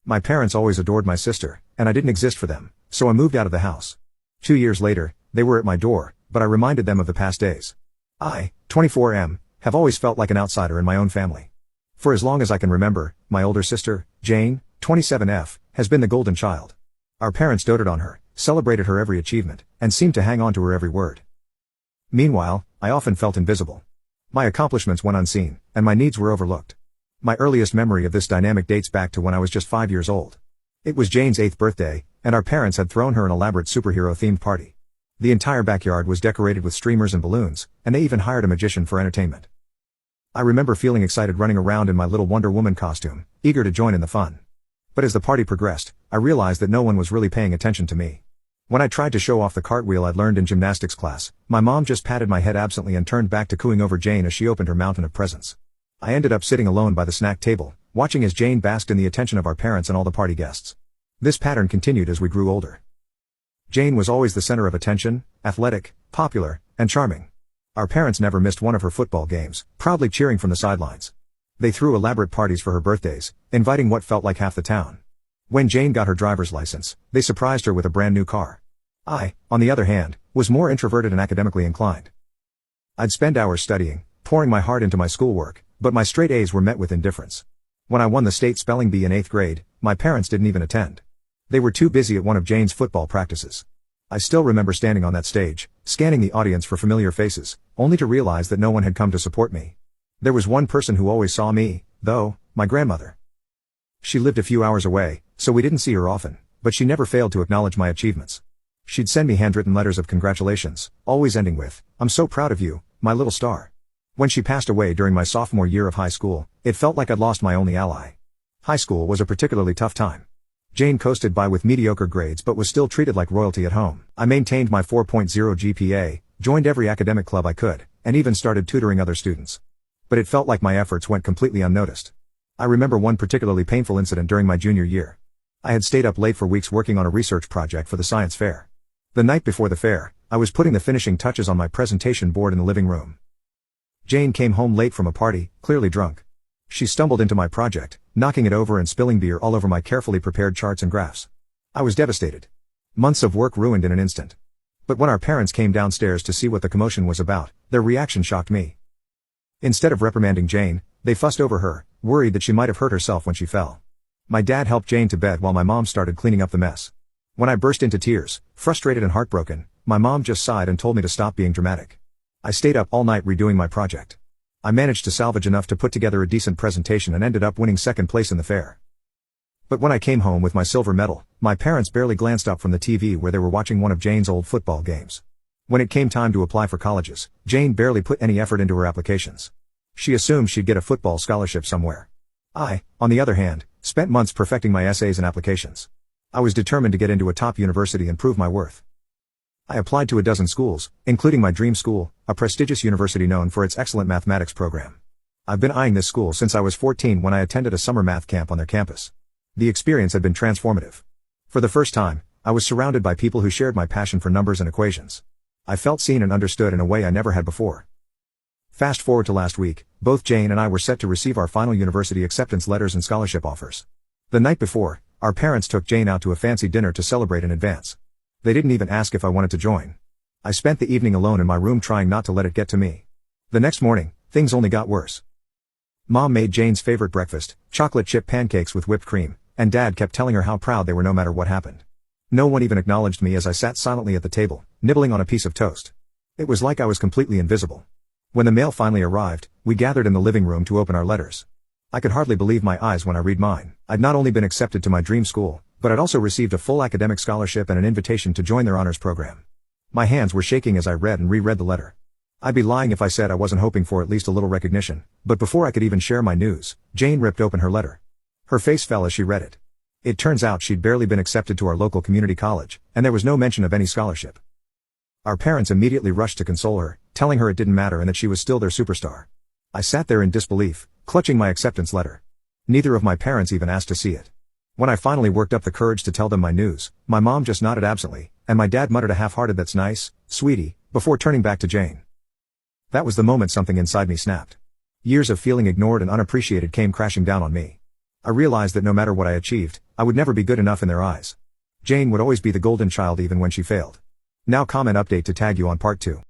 My parents always adored my sister, and I didn't exist for them, so I moved out of the house. 2 years later, they were at my door, but I reminded them of the past days. I, 24M, have always felt like an outsider in my own family. For as long as I can remember, my older sister, Jane, 27F, has been the golden child. Our parents doted on her, celebrated her every achievement, and seemed to hang on to her every word. Meanwhile, I often felt invisible. My accomplishments went unseen, and my needs were overlooked. My earliest memory of this dynamic dates back to when I was just 5 years old. It was Jane's 8th birthday, and our parents had thrown her an elaborate superhero-themed party. The entire backyard was decorated with streamers and balloons, and they even hired a magician for entertainment. I remember feeling excited running around in my little Wonder Woman costume, eager to join in the fun. But as the party progressed, I realized that no one was really paying attention to me. When I tried to show off the cartwheel I'd learned in gymnastics class, my mom just patted my head absently and turned back to cooing over Jane as she opened her mountain of presents. I ended up sitting alone by the snack table, watching as Jane basked in the attention of our parents and all the party guests. This pattern continued as we grew older. Jane was always the center of attention, athletic, popular, and charming. Our parents never missed one of her football games, proudly cheering from the sidelines. They threw elaborate parties for her birthdays, inviting what felt like half the town. When Jane got her driver's license, they surprised her with a brand new car. I, on the other hand, was more introverted and academically inclined. I'd spend hours studying, pouring my heart into my schoolwork, but my straight A's were met with indifference. When I won the state spelling bee in 8th grade, my parents didn't even attend. They were too busy at one of Jane's football practices. I still remember standing on that stage, scanning the audience for familiar faces, only to realize that no one had come to support me. There was one person who always saw me, though, my grandmother. She lived a few hours away, so we didn't see her often, but she never failed to acknowledge my achievements. She'd send me handwritten letters of congratulations, always ending with, "I'm so proud of you, my little star." When she passed away during my sophomore year of high school, it felt like I'd lost my only ally. High school was a particularly tough time. Jane coasted by with mediocre grades but was still treated like royalty at home. I maintained my 4.0 GPA, joined every academic club I could, and even started tutoring other students. But it felt like my efforts went completely unnoticed. I remember one particularly painful incident during my junior year. I had stayed up late for weeks working on a research project for the science fair. The night before the fair, I was putting the finishing touches on my presentation board in the living room. Jane came home late from a party, clearly drunk. She stumbled into my project, knocking it over and spilling beer all over my carefully prepared charts and graphs. I was devastated. Months of work ruined in an instant. But when our parents came downstairs to see what the commotion was about, their reaction shocked me. Instead of reprimanding Jane, they fussed over her, worried that she might have hurt herself when she fell. My dad helped Jane to bed while my mom started cleaning up the mess. When I burst into tears, frustrated and heartbroken, my mom just sighed and told me to stop being dramatic. I stayed up all night redoing my project. I managed to salvage enough to put together a decent presentation and ended up winning second place in the fair. But when I came home with my silver medal, my parents barely glanced up from the TV where they were watching one of Jane's old football games. When it came time to apply for colleges, Jane barely put any effort into her applications. She assumed she'd get a football scholarship somewhere. I, on the other hand, spent months perfecting my essays and applications. I was determined to get into a top university and prove my worth. I applied to a dozen schools, including my dream school, a prestigious university known for its excellent mathematics program. I've been eyeing this school since I was 14 when I attended a summer math camp on their campus. The experience had been transformative. For the first time, I was surrounded by people who shared my passion for numbers and equations. I felt seen and understood in a way I never had before. Fast forward to last week, both Jane and I were set to receive our final university acceptance letters and scholarship offers. The night before, our parents took Jane out to a fancy dinner to celebrate in advance. They didn't even ask if I wanted to join. I spent the evening alone in my room trying not to let it get to me. The next morning, things only got worse. Mom made Jane's favorite breakfast, chocolate chip pancakes with whipped cream, and Dad kept telling her how proud they were no matter what happened. No one even acknowledged me as I sat silently at the table, nibbling on a piece of toast. It was like I was completely invisible. When the mail finally arrived, we gathered in the living room to open our letters. I could hardly believe my eyes when I read mine. I'd not only been accepted to my dream school, but I'd also received a full academic scholarship and an invitation to join their honors program. My hands were shaking as I read and reread the letter. I'd be lying if I said I wasn't hoping for at least a little recognition, but before I could even share my news, Jane ripped open her letter. Her face fell as she read it. It turns out she'd barely been accepted to our local community college, and there was no mention of any scholarship. Our parents immediately rushed to console her, telling her it didn't matter and that she was still their superstar. I sat there in disbelief, clutching my acceptance letter. Neither of my parents even asked to see it. When I finally worked up the courage to tell them my news, my mom just nodded absently, and my dad muttered a half-hearted "That's nice, sweetie," before turning back to Jane. That was the moment something inside me snapped. Years of feeling ignored and unappreciated came crashing down on me. I realized that no matter what I achieved, I would never be good enough in their eyes. Jane would always be the golden child even when she failed. Now comment update to tag you on part 2.